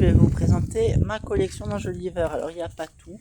vais vous présenter ma collection d'enjoliveurs. Alors il n'y a pas tout,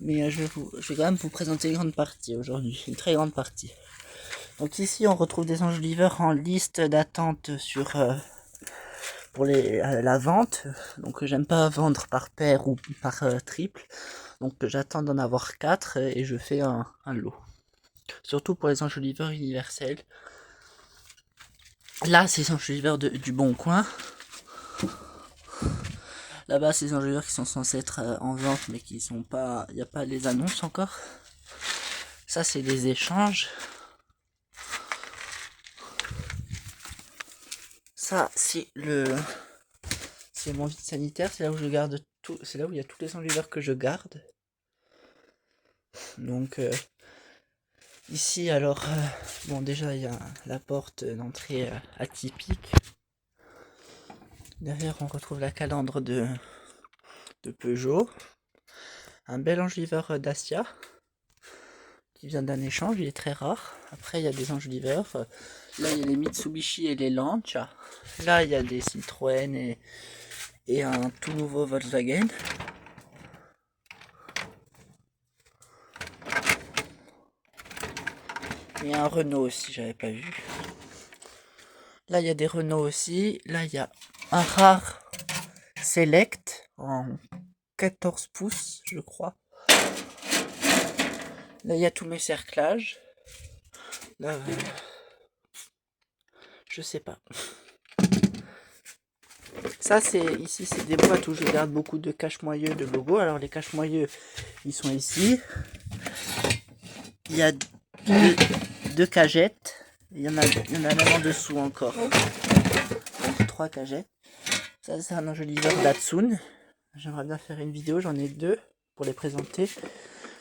mais je vais quand même vous présenter une grande partie aujourd'hui, une très grande partie. Donc ici on retrouve des enjoliveurs en liste d'attente sur pour la vente. Donc j'aime pas vendre par paire ou par triple, donc j'attends d'en avoir 4 et je fais un lot. Surtout pour les enjoliveurs universels. Là c'est les enjoliveurs du Bon Coin. Là-bas, c'est des enjoliveurs qui sont censés être en vente, mais qui sont pas. Il n'y a pas les annonces encore. Ça, c'est des échanges. Ça, c'est mon vide sanitaire. C'est là où je garde tout. C'est là où il y a tous les enjoliveurs que je garde. Donc, ici, alors, bon, déjà, il y a la porte d'entrée atypique. Derrière, on retrouve la calandre de Peugeot. Un bel enjoliveur Dacia qui vient d'un échange, il est très rare. Après, il y a des enjoliveurs. Là, il y a les Mitsubishi et les Lancia. Là, il y a des Citroën et un tout nouveau Volkswagen. Et un Renault aussi, j'avais pas vu. Là, il y a des Renault aussi. Là, il y a un rare Select en 14 pouces, je crois. Là, il y a tous mes cerclages. Là, je sais pas. Ça, ici, c'est des boîtes où je garde beaucoup de cache-moyeux de logos. Alors, les cache-moyeux, ils sont ici. Il y a deux cagettes. Il y en a même en dessous encore. Donc, 3 cagettes. Ça, c'est un enjoliveur Datsun. J'aimerais bien faire une vidéo, j'en ai 2 pour les présenter.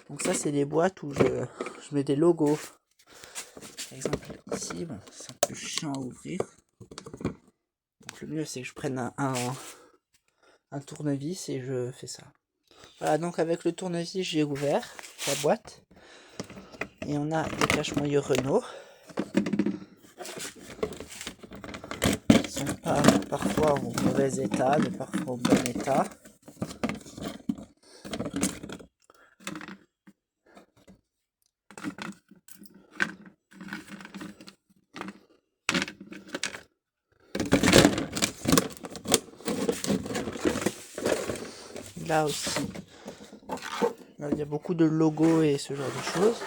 Donc ça, c'est des boîtes où je mets des logos. Par exemple, ici, bon, c'est un peu chiant à ouvrir. Donc le mieux, c'est que je prenne un tournevis et je fais ça. Voilà, donc avec le tournevis, j'ai ouvert la boîte. Et on a des cache-moyeux Renault. Ils sont pas parfois en mauvais état, mais parfois en bon état. Là aussi, là, il y a beaucoup de logos et ce genre de choses.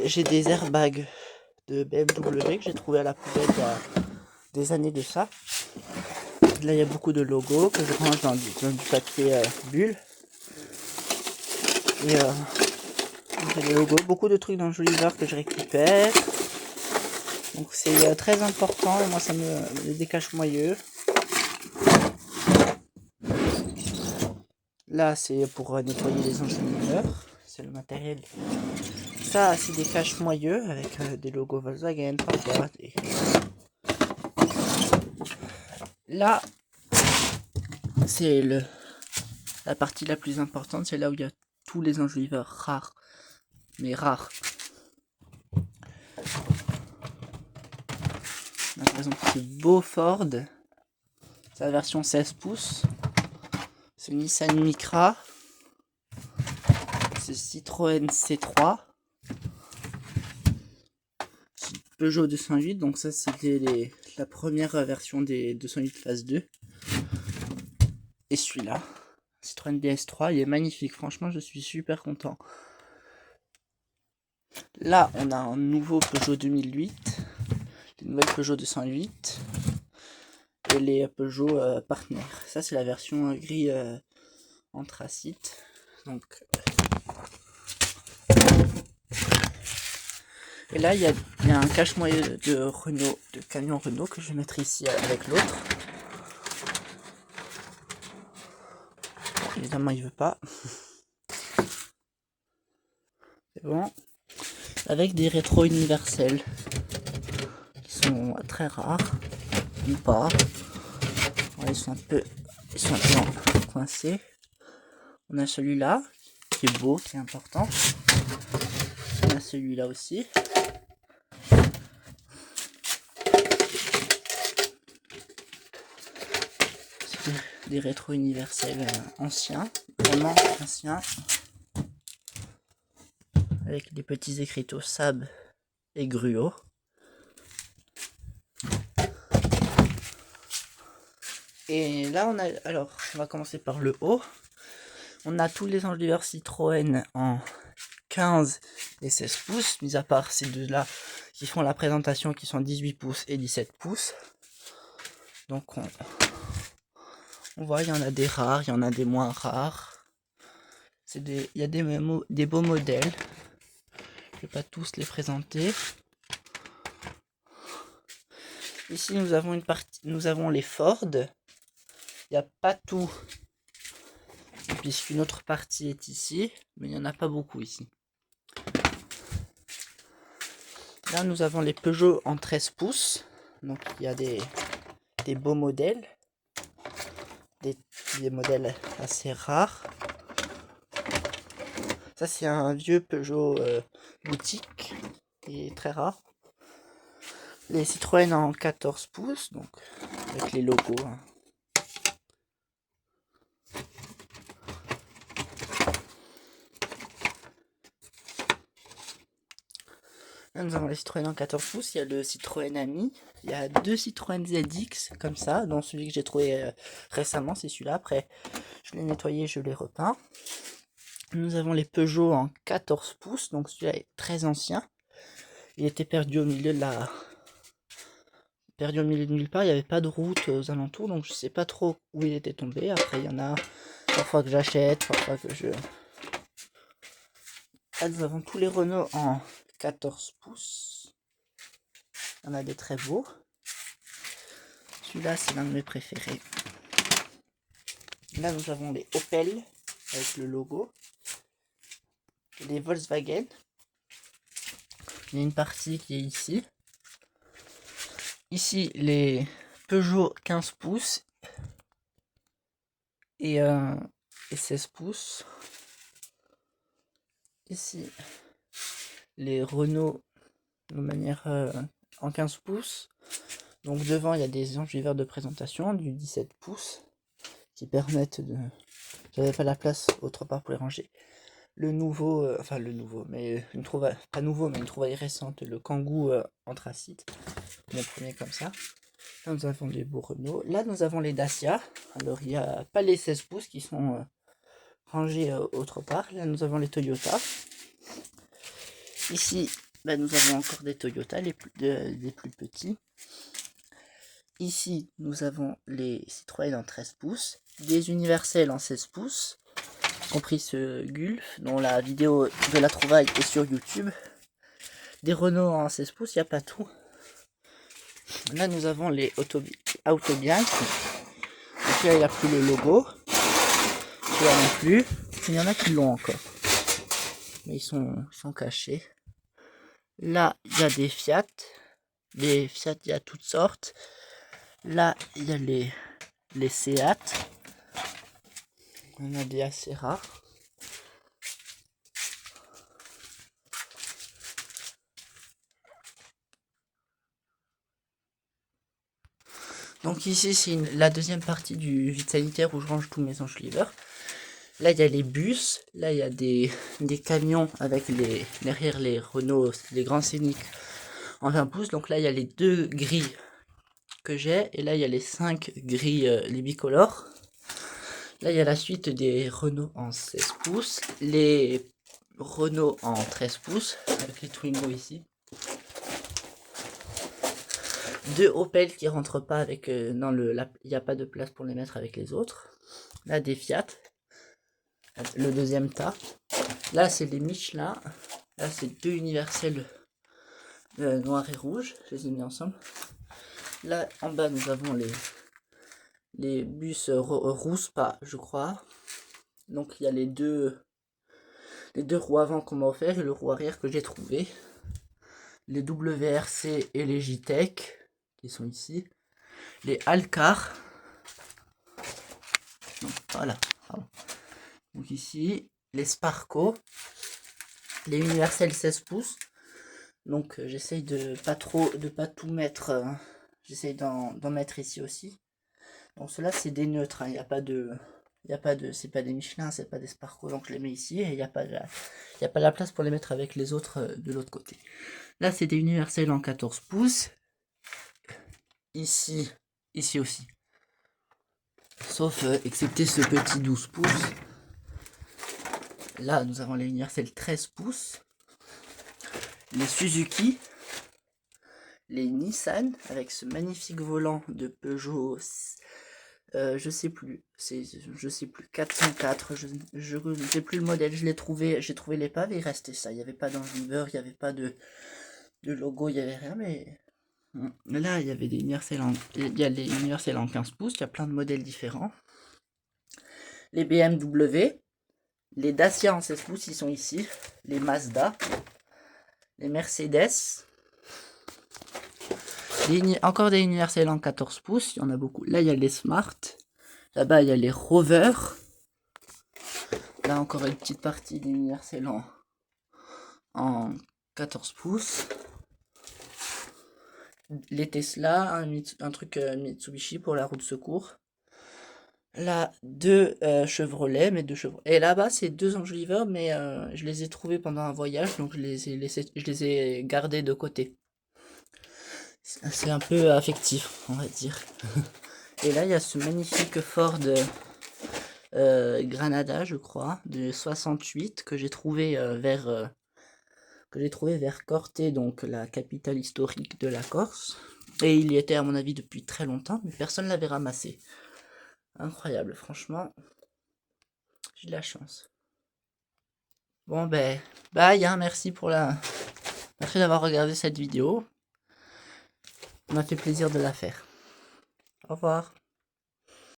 J'ai des airbags de BMW que j'ai trouvé à la poubelle il y a des années de ça. Là, il y a beaucoup de logos que je range dans du papier bulle. Et j'ai des logos, beaucoup de trucs d'enjoliveurs que je récupère. Donc c'est très important et moi ça me décache moyeux. Là, c'est pour nettoyer les enjoliveurs. C'est le matériel. Ça, c'est des cache-moyeux avec des logos Volkswagen parfois. Là, c'est la partie la plus importante. C'est là où il y a tous les enjoliveurs rares. Mais rares. Là, par exemple, c'est Beauford. C'est la version 16 pouces. C'est Nissan Micra. C'est Citroën C3. C'est Peugeot 208. Donc ça, c'était la première version des 208 phase 2. Et celui-là, Citroën DS3, il est magnifique. Franchement, je suis super content. Là, on a un nouveau Peugeot 2008. Les nouvelles Peugeot 208. Et les Peugeot partenaires. Ça, c'est la version gris anthracite. Donc... Et là, il y a un cache-moyeu de Renault, de camion Renault que je vais mettre ici avec l'autre. Évidemment, il veut pas. C'est bon. Avec des rétros universels qui sont très rares ou pas. Ouais, ils sont un peu coincés. On a celui-là qui est beau, qui est important. On a celui-là aussi. des rétro universels anciens, vraiment anciens, avec des petits écriteaux Saab et Gruot. Et là on a, alors on va commencer par le haut. On a tous les enjoliveurs Citroën en 15 et 16 pouces, mis à part ces deux-là qui font la présentation qui sont 18 pouces et 17 pouces. Donc on voit, il y en a des rares, il y en a des moins rares. Il y a des beaux modèles. Je vais pas tous les présenter. Ici nous avons une partie, nous avons les Ford. Il n'y a pas tout, puisqu'une autre partie est ici, mais il n'y en a pas beaucoup ici. Là nous avons les Peugeot en 13 pouces. Donc il y a des beaux modèles. Des modèles assez rares. Ça c'est un vieux Peugeot boutique, qui est très rare. Les Citroën en 14 pouces, donc avec les logos. Hein. Là, nous avons les Citroën en 14 pouces, il y a le Citroën Ami, il y a deux Citroën ZX comme ça, dont celui que j'ai trouvé récemment, c'est celui-là. Après, je l'ai nettoyé, je l'ai repeint. Nous avons les Peugeot en 14 pouces, donc celui-là est très ancien. Il était perdu au milieu de la... Perdu au milieu de nulle part, il n'y avait pas de route aux alentours, donc je sais pas trop où il était tombé. Après, il y en a parfois que j'achète, parfois que je... Là, nous avons tous les Renault en 14 pouces. Il y en a des très beaux. Celui-là, c'est l'un de mes préférés. Là, nous avons les Opel avec le logo. Les Volkswagen. Il y a une partie qui est ici. Ici, les Peugeot 15 pouces et 16 pouces. Ici, les Renault de manière en 15 pouces. Donc devant, il y a des enjoliveurs de présentation du 17 pouces qui permettent de... J'avais pas la place autre part pour les ranger. Le nouveau, enfin le nouveau, mais une trouvaille, pas nouveau, mais une trouvaille récente, le Kangoo anthracite. Mon premier comme ça. Là, nous avons les beaux Renault. Là, nous avons les Dacia. Alors, il n'y a pas les 16 pouces qui sont rangés autre part. Là, nous avons les Toyota. Ici, bah, nous avons encore des Toyota, les plus petits. Ici, nous avons les Citroën en 13 pouces. Des universels en 16 pouces. Compris ce Gulf, dont la vidéo de la trouvaille est sur YouTube. Des Renault en 16 pouces, il n'y a pas tout. Là, nous avons les Autobiank. Donc là, il n'y a plus le logo. Celui-là non plus. Il y en a qui l'ont encore. Mais ils sont cachés. Là, il y a des Fiat. Les Fiat, il y a toutes sortes. Là, il y a les Seat. On a des assez rares. Donc ici, c'est la deuxième partie du vide sanitaire où je range tous mes enjoliveurs. Là, il y a les bus. Là, il y a des camions avec derrière les Renault, les grands scéniques en 20 pouces. Donc là, il y a les deux grilles que j'ai. Et là, il y a les 5 grilles, les bicolores. Là, il y a la suite des Renault en 16 pouces. Les Renault en 13 pouces. Avec les Twingo ici. Deux Opel qui rentrent pas avec... il n'y a pas de place pour les mettre avec les autres. Là, des Fiat. Le deuxième tas. Là, c'est les Michelin. Là, c'est deux universels noir et rouge. Je les ai mis ensemble. Là, en bas, nous avons les bus Rouspa, je crois. Donc, il y a les deux roues avant qu'on m'a offert et le roue arrière que j'ai trouvé. Les WRC et les JTEC qui sont ici. Les Alcar. Donc, voilà. Donc ici, les Sparco. Les universels 16 pouces. Donc j'essaye de pas tout mettre. J'essaye d'en mettre ici aussi. Bon, ceux-là, c'est des neutres, hein. Il n'y a pas de... c'est pas des Michelin, c'est pas des Sparco, donc je les mets ici, et il n'y a pas la place pour les mettre avec les autres de l'autre côté. Là, c'est des universels en 14 pouces. Ici aussi. Sauf, excepté ce petit 12 pouces. Là, nous avons les universels 13 pouces. Les Suzuki. Les Nissan, avec ce magnifique volant de Peugeot, je sais plus, 404, je sais plus le modèle, j'ai trouvé l'épave et il restait ça, il n'y avait pas d'enjoliveur, il n'y avait pas de logo, il n'y avait rien, mais là il y avait des universels il y a les universels en 15 pouces, il y a plein de modèles différents. Les BMW, les Dacia en 16 pouces, ils sont ici, les Mazda, les Mercedes, encore des universels en 14 pouces, il y en a beaucoup. Là, il y a les Smart. Là-bas, il y a les Rover. Là, encore une petite partie d'universels en 14 pouces. Les Tesla, un truc Mitsubishi pour la roue de secours. Là, deux Chevrolet, mais deux Chevrolet. Et là-bas, c'est deux enjoliveurs, mais je les ai trouvés pendant un voyage, donc je les ai gardés de côté. C'est un peu affectif, on va dire. Et là, il y a ce magnifique Ford Granada, je crois, de 68, que j'ai trouvé vers Corté, donc la capitale historique de la Corse. Et il y était, à mon avis, depuis très longtemps, mais personne ne l'avait ramassé. Incroyable, franchement. J'ai de la chance. Bon, ben, bye, hein, merci d'avoir regardé cette vidéo. Ça m'a fait plaisir de la faire. Au revoir.